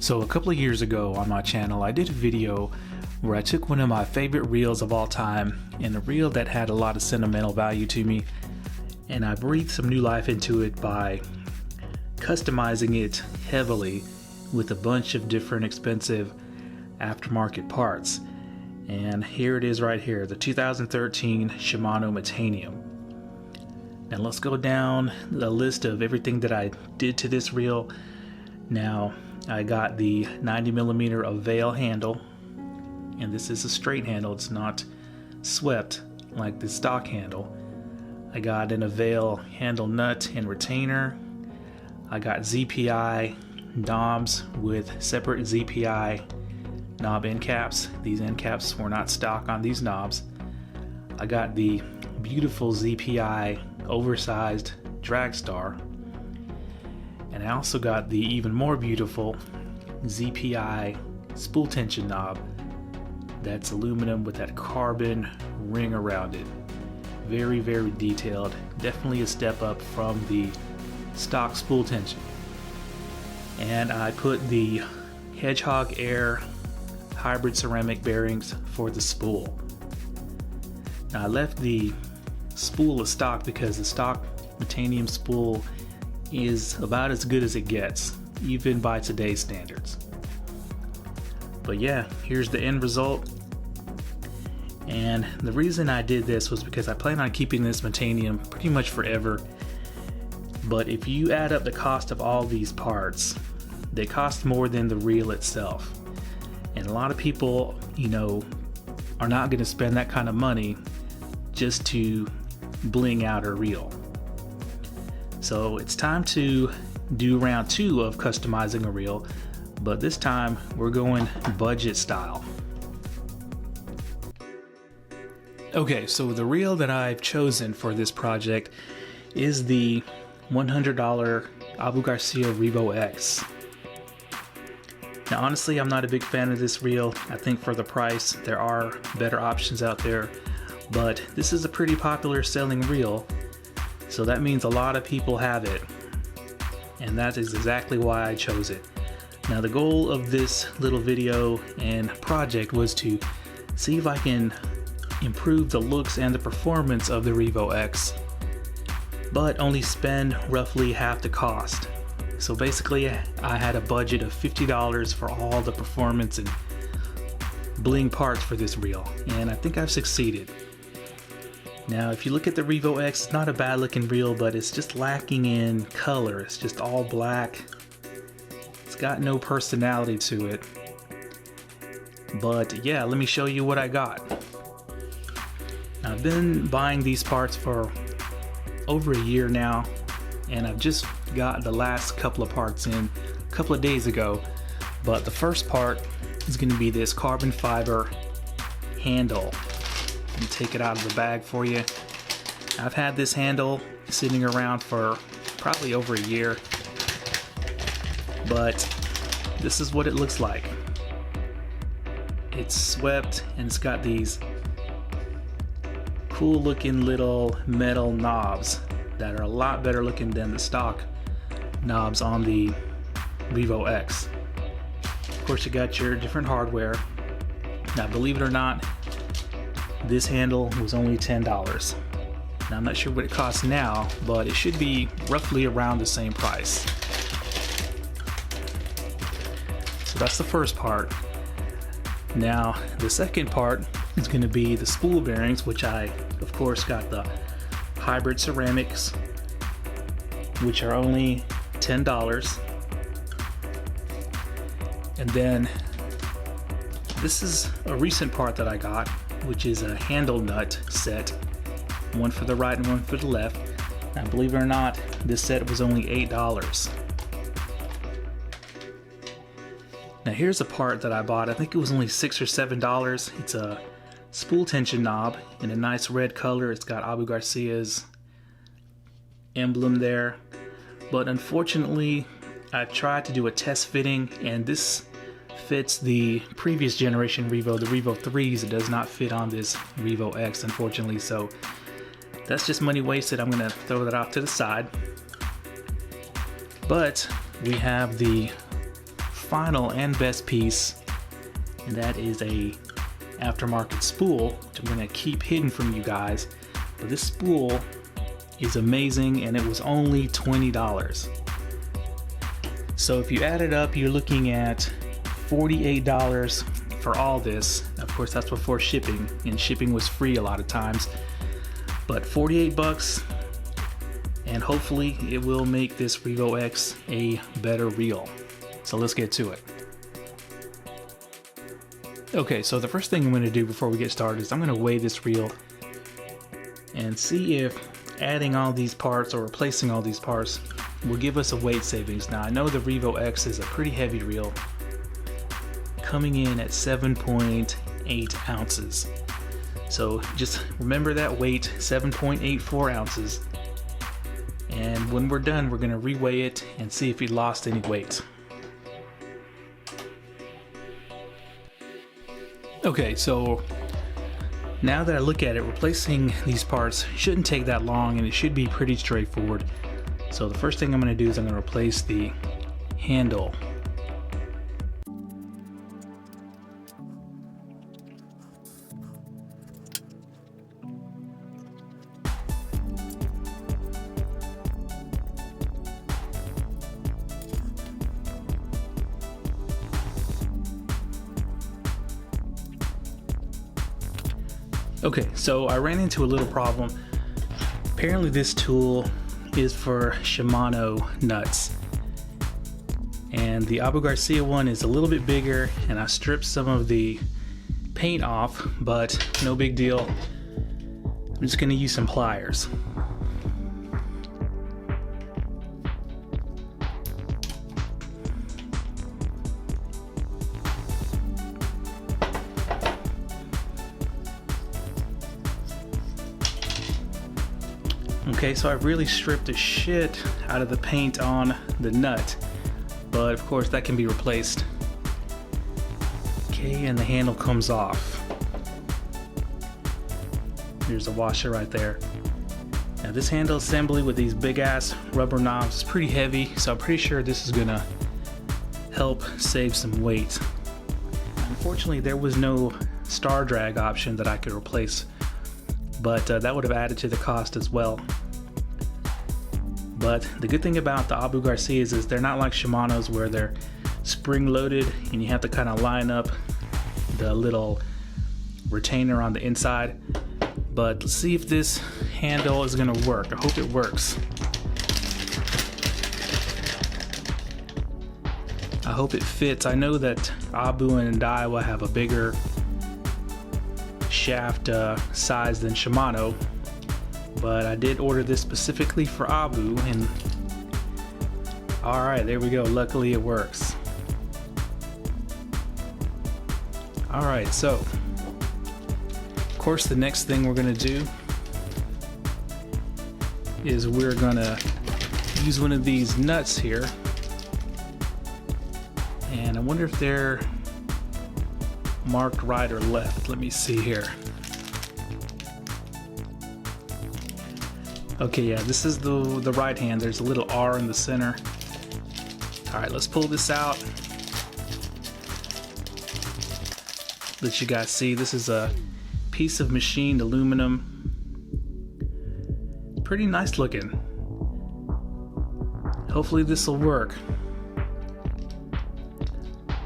So a couple of years ago on my channel, I did a video where I took one of my favorite reels of all time, and a reel that had a lot of sentimental value to me, and I breathed some new life into it by customizing it heavily with a bunch of different expensive aftermarket parts. And here it is right here, the 2013 Shimano METANIUM. Now let's go down the list of everything that I did to this reel. Now I got the 90mm Avail handle, and this is a straight handle, it's not swept like the stock handle. I got an Avail handle nut and retainer. I got ZPI knobs with separate ZPI knob end caps. These end caps were not stock on these knobs. I got the beautiful ZPI oversized drag star, and I also got the even more beautiful ZPI spool tension knob that's aluminum with that carbon ring around it. Very, very detailed. Definitely a step up from the stock spool tension. And I put the Hedgehog Air hybrid ceramic bearings for the spool. Now I left the spool of stock because the stock METANIUM spool is about as good as it gets, even by today's standards. But yeah, here's the end result. And the reason I did this was because I plan on keeping this METANIUM pretty much forever. But if you add up the cost of all these parts, they cost more than the reel itself. And a lot of people, you know, are not going to spend that kind of money just to bling out a reel. So it's time to do round 2 of customizing a reel, but this time we're going budget style. Okay, so the reel that I've chosen for this project is the $100 Abu Garcia Revo X. Now honestly, I'm not a big fan of this reel. I think for the price there are better options out there, but this is a pretty popular selling reel, so that means a lot of people have it, and that is exactly why I chose it. Now the goal of this little video and project was to see if I can improve the looks and the performance of the Revo X, but only spend roughly half the cost. So basically I had a budget of $50 for all the performance and bling parts for this reel, and I think I've succeeded. Now if you look at the Revo X, it's not a bad looking reel, but it's just lacking in color. It's just all black. It's got no personality to it. But yeah, let me show you what I got. Now, I've been buying these parts for over a year now, and I've just got the last couple of parts in a couple of days ago. But the first part is going to be this carbon fiber handle. Let me take it out of the bag for you. I've had this handle sitting around for probably over a year, but this is what it looks like. It's swept and it's got these cool looking little metal knobs that are a lot better looking than the stock knobs on the Revo X. Of course, you got your different hardware. Now believe it or not, this handle was only $10. Now I'm not sure what it costs now, but it should be roughly around the same price. So that's the first part. Now the second part is going to be the spool bearings, which I of course got the hybrid ceramics, which are only $10. And then this is a recent part that I got, which is a handle nut set, one for the right and one for the left. Now believe it or not, this set was only $8. Now here's a part that I bought. I think it was only $6 or $7. It's a spool tension knob in a nice red color. It's got Abu Garcia's emblem there, but unfortunately I tried to do a test fitting, and this fits the previous generation Revo, the Revo 3s. It does not fit on this Revo X, unfortunately, so that's just money wasted. I'm gonna throw that off to the side. But we have the final and best piece, and that is a aftermarket spool, which I'm gonna keep hidden from you guys. But this spool is amazing, and it was only $20. So if you add it up, you're looking at $48 for all this. Of course, that's before shipping, and shipping was free a lot of times. But 48 bucks, and hopefully it will make this Revo X a better reel. So let's get to it. Okay, so the first thing I'm going to do before we get started is I'm going to weigh this reel and see if adding all these parts or replacing all these parts will give us a weight savings. Now I know the Revo X is a pretty heavy reel, coming in at 7.8 ounces. So just remember that weight, 7.84 ounces. And when we're done, we're going to reweigh it and see if we lost any weight. Okay, so now that I look at it, replacing these parts shouldn't take that long, and it should be pretty straightforward. So the first thing I'm going to do is I'm going to replace the handle. Okay, so I ran into a little problem. Apparently this tool is for Shimano nuts, and the Abu Garcia one is a little bit bigger, and I stripped some of the paint off, but no big deal. I'm just gonna use some pliers. Okay, so I've really stripped the shit out of the paint on the nut, but of course that can be replaced. Okay, and the handle comes off. There's a washer right there. Now this handle assembly with these big ass rubber knobs is pretty heavy, so I'm pretty sure this is gonna help save some weight. Unfortunately, there was no star drag option that I could replace, but that would have added to the cost as well. But the good thing about the Abu Garcias is they're not like Shimano's where they're spring loaded and you have to kind of line up the little retainer on the inside. But let's see if this handle is gonna work. I hope it works. I hope it fits. I know that Abu and DAIWA have a bigger shaft size than Shimano, but I did order this specifically for Abu, and alright, there we go. Luckily it works. Alright, so of course the next thing we're gonna do is we're gonna use one of these nuts here, and I wonder if they're marked right or left. Let me see here. Okay, yeah, this is the right hand. There's a little R in the center. All right, let's pull this out. Let you guys see, this is a piece of machined aluminum. Pretty nice looking. Hopefully this will work.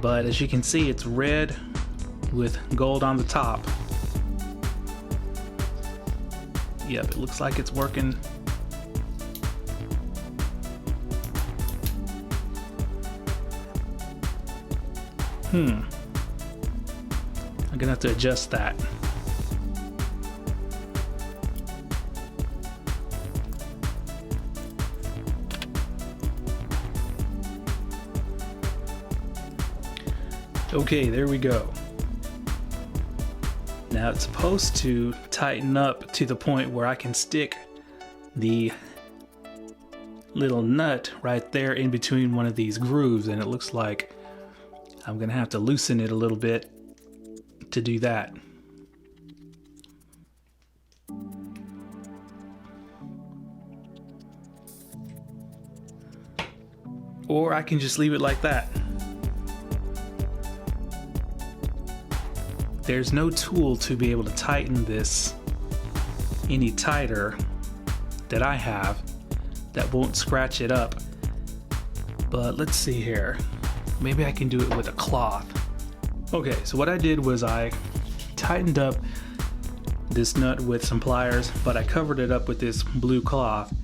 But as you can see, it's red with gold on the top. Yep, it looks like it's working. I'm gonna have to adjust that. Okay, there we go. Now it's supposed to tighten up to the point where I can stick the little nut right there in between one of these grooves, and it looks like I'm gonna have to loosen it a little bit to do that. Or I can just leave it like that. there's no tool to be able to tighten this any tighter that I have that won't scratch it up. But let's see here. Maybe I can do it with a cloth. Okay, so what I did was I tightened up this nut with some pliers, but I covered it up with this blue cloth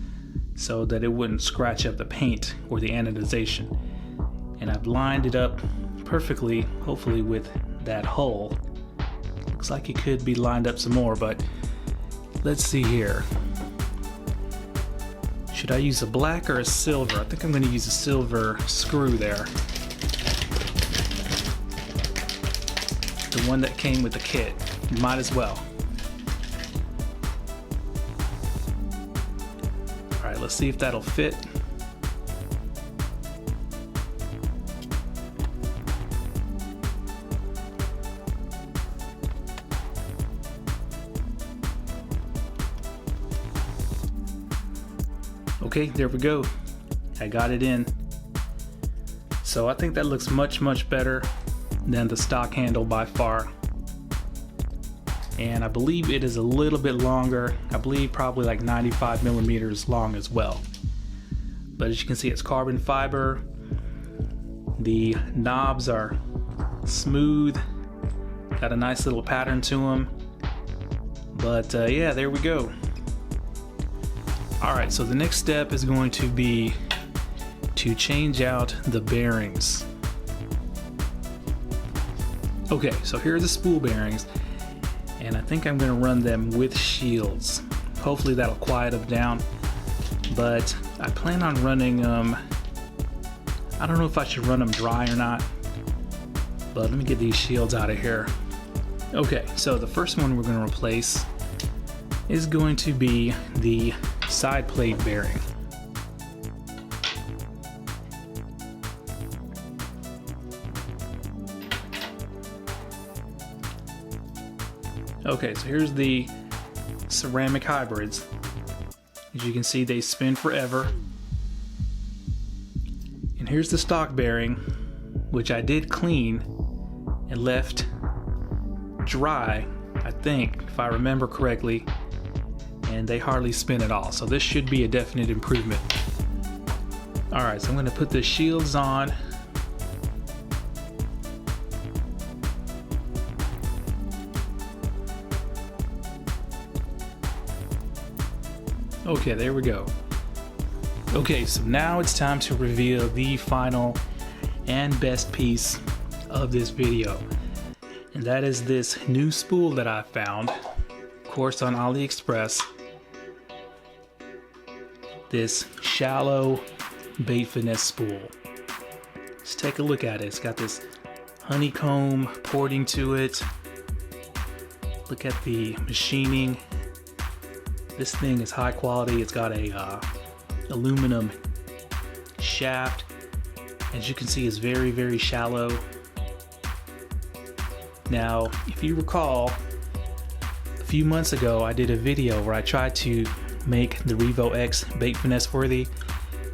so that it wouldn't scratch up the paint or the anodization. And I've lined it up perfectly, hopefully with that hole. Looks like it could be lined up some more, but let's see here. Should I use a black or a silver? I think I'm going to use a silver screw there. The one that came with the kit. Might as well. Alright, let's see if that'll fit. Okay, there we go. I got it in. So I think that looks much better than the stock handle by far. And I believe it is a little bit longer. I believe probably like 95 millimeters long as well. But as you can see, it's carbon fiber. The knobs are smooth. Got a nice little pattern to them. But yeah, there we go. Alright, so the next step is going to be to change out the bearings. Okay, so here are the spool bearings, and I think I'm going to run them with shields. Hopefully that'll quiet them down, but I plan on running them. I don't know if I should run them dry or not, but let me get these shields out of here. Okay, so the first one we're going to replace is going to be the side plate bearing. Okay, so here's the ceramic hybrids. As you can see, they spin forever. And here's the stock bearing, which I did clean and left dry, I think, if I remember correctly. And they hardly spin at all, so this should be a definite improvement. Alright, so I'm going to put the shields on. Okay, there we go. Okay, so now it's time to reveal the final and best piece of this video. And that is this new spool that I found, of course, on AliExpress. This shallow bait finesse spool. Let's take a look at it. It's got this honeycomb porting to it. Look at the machining. This thing is high quality. It's got a aluminum shaft. As you can see, it's very shallow. Now, if you recall, a few months ago I did a video where I tried to make the Revo X bait finesse worthy.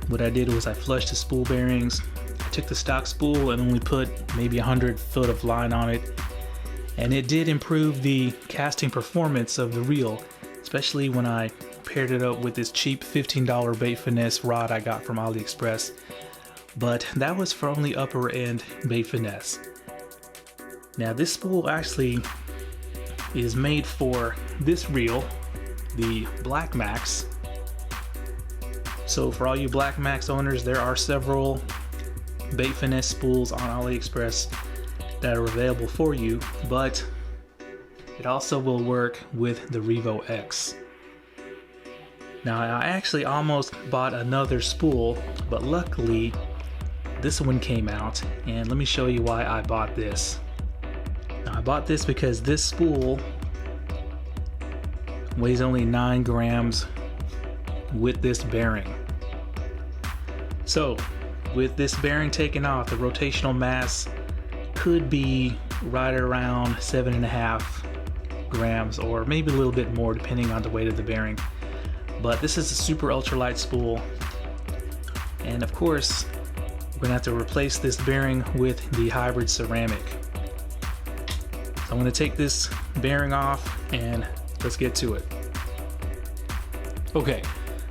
What I did was I flushed the spool bearings. I took the stock spool and only put maybe 100 foot of line on it, and it did improve the casting performance of the reel, especially when I paired it up with this cheap $15 bait finesse rod I got from AliExpress. But that was for only upper end bait finesse. Now this spool actually is made for this reel, the Black Max. So for all you Black Max owners, there are several bait finesse spools on AliExpress that are available for you, but it also will work with the Revo X. Now I actually almost bought another spool, but luckily this one came out, and let me show you why I bought this. Now I bought this because this spool weighs only 9 grams with this bearing. So with this bearing taken off, the rotational mass could be right around 7.5 grams, or maybe a little bit more depending on the weight of the bearing. But this is a super ultralight spool, and of course we're gonna have to replace this bearing with the hybrid ceramic. I'm going to take this bearing off and let's get to it. Okay,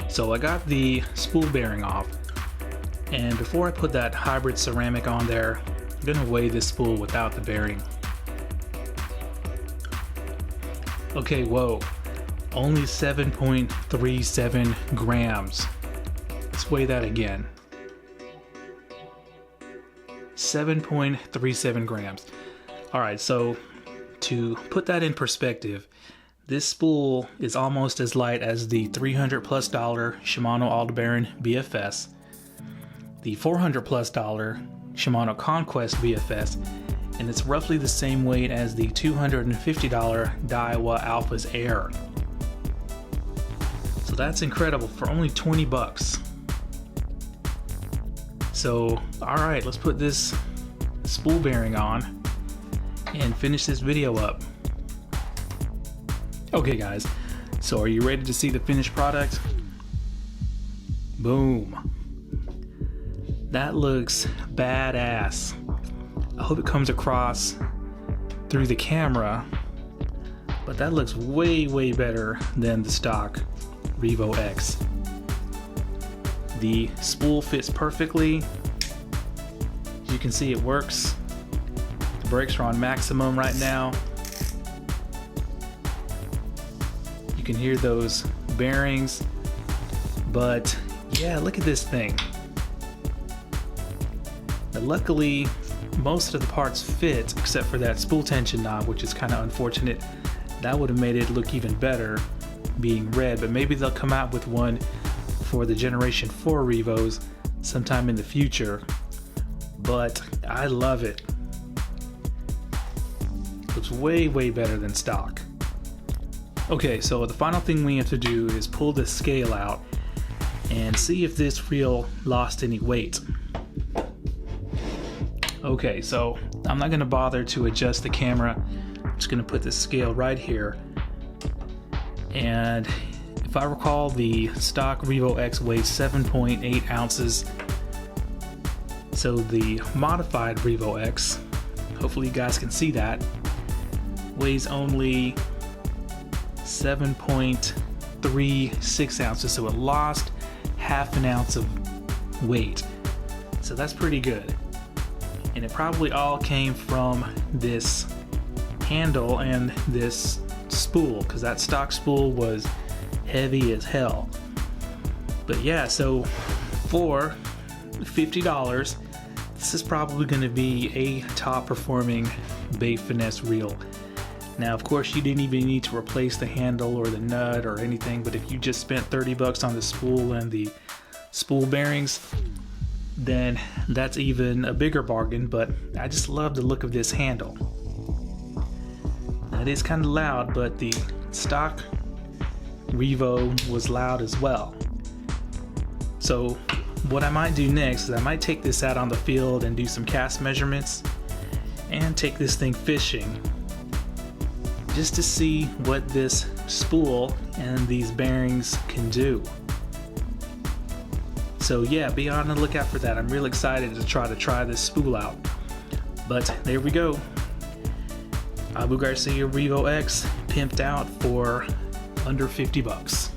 so I got the spool bearing off, and before I put that hybrid ceramic on there, I'm going to weigh this spool without the bearing. Okay, whoa, only 7.37 grams. Let's weigh that again. 7.37 grams. Alright, so to put that in perspective, this spool is almost as light as the $300+ Shimano ALDEBARAN BFS, the $400+ Shimano CONQUEST BFS, and it's roughly the same weight as the $250 DAIWA Alphas Air. So that's incredible for only 20 bucks. So, alright, let's put this spool bearing on and finish this video up. Okay guys, so are you ready to see the finished product? Boom. That looks badass. I hope it comes across through the camera, but that looks way better than the stock Revo X. The spool fits perfectly. As you can see, it works. The brakes are on maximum right now. You can hear those bearings, but yeah, look at this thing. Now, luckily, most of the parts fit except for that spool tension knob, which is kind of unfortunate. That would have made it look even better being red, but maybe they'll come out with one for the Generation 4 Revos sometime in the future. But I love it. Looks way better than stock. Okay, so the final thing we have to do is pull the scale out and see if this reel lost any weight. Okay, so I'm not going to bother to adjust the camera. I'm just going to put the scale right here. And if I recall, the stock Revo X weighs 7.8 ounces. So the modified Revo X, hopefully you guys can see that, weighs only 7.36 ounces. So it lost half an ounce of weight. So that's pretty good. And it probably all came from this handle and this spool, because that stock spool was heavy as hell. But yeah, so for $50, this is probably going to be a top performing bait finesse reel. Now of course you didn't even need to replace the handle or the nut or anything, but if you just spent 30 bucks on the spool and the spool bearings, then that's even a bigger bargain. But I just love the look of this handle. Now, it is kind of loud, but the stock Revo was loud as well. So what I might do next is I might take this out on the field and do some cast measurements and take this thing fishing, just to see what this spool and these bearings can do. So yeah, be on the lookout for that. I'm real excited to try this spool out. But there we go. Abu Garcia Revo X pimped out for under 50 bucks.